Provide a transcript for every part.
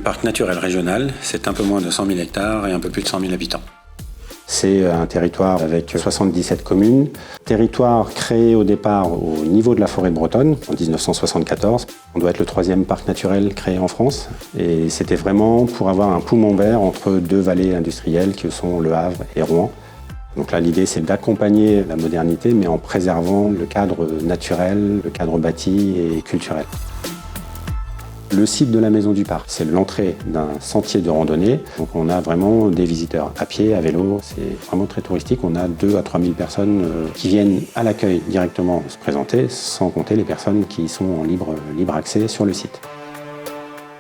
Le parc naturel régional, c'est un peu moins de 100 000 hectares et un peu plus de 100 000 habitants. C'est un territoire avec 77 communes, territoire créé au départ au niveau de la forêt de Bretonne en 1974. On doit être le 3e parc naturel créé en France et c'était vraiment pour avoir un poumon vert entre deux vallées industrielles que sont Le Havre et Rouen. Donc là, l'idée, c'est d'accompagner la modernité, mais en préservant le cadre naturel, le cadre bâti et culturel. Le site de la Maison du Parc, c'est l'entrée d'un sentier de randonnée. Donc on a vraiment des visiteurs à pied, à vélo. C'est vraiment très touristique. On a 2 à 3 000 personnes qui viennent à l'accueil directement se présenter, sans compter les personnes qui sont en libre accès sur le site.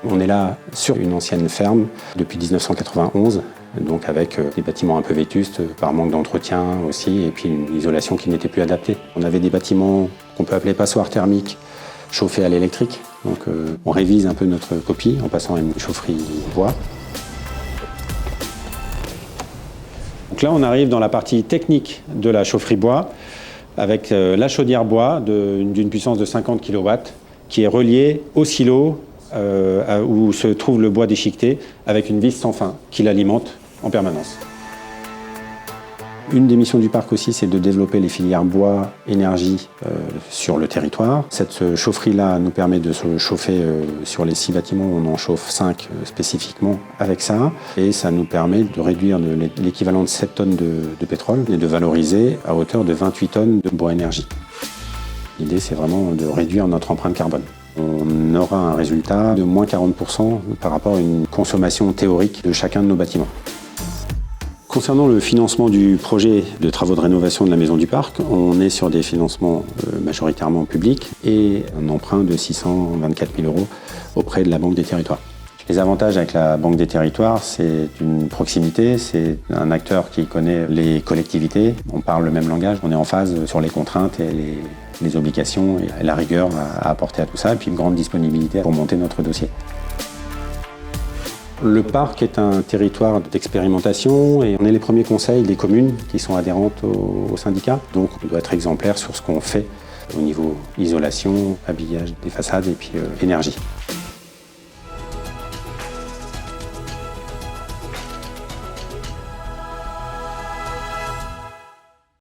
On est là sur une ancienne ferme depuis 1991, donc avec des bâtiments un peu vétustes par manque d'entretien aussi, et puis une isolation qui n'était plus adaptée. On avait des bâtiments qu'on peut appeler passoires thermiques, chauffés à l'électrique. Donc on révise un peu notre copie en passant à une chaufferie bois. Donc là, on arrive dans la partie technique de la chaufferie bois avec la chaudière bois d'une puissance de 50 kW qui est reliée au silo où se trouve le bois déchiqueté avec une vis sans fin qui l'alimente en permanence. Une des missions du parc aussi, c'est de développer les filières bois, énergie sur le territoire. Cette chaufferie-là nous permet de se chauffer sur les 6 bâtiments, on en chauffe 5 spécifiquement avec ça. Et ça nous permet de réduire l'équivalent de 7 tonnes de pétrole et de valoriser à hauteur de 28 tonnes de bois énergie. L'idée, c'est vraiment de réduire notre empreinte carbone. On aura un résultat de moins 40% par rapport à une consommation théorique de chacun de nos bâtiments. Concernant le financement du projet de travaux de rénovation de la Maison du Parc, on est sur des financements majoritairement publics et un emprunt de 624 000 € auprès de la Banque des Territoires. Les avantages avec la Banque des Territoires, c'est une proximité, c'est un acteur qui connaît les collectivités, on parle le même langage, on est en phase sur les contraintes et les obligations et la rigueur à apporter à tout ça, et puis une grande disponibilité pour monter notre dossier. Le parc est un territoire d'expérimentation et on est les premiers conseils des communes qui sont adhérentes au syndicat. Donc on doit être exemplaire sur ce qu'on fait au niveau isolation, habillage des façades et puis énergie.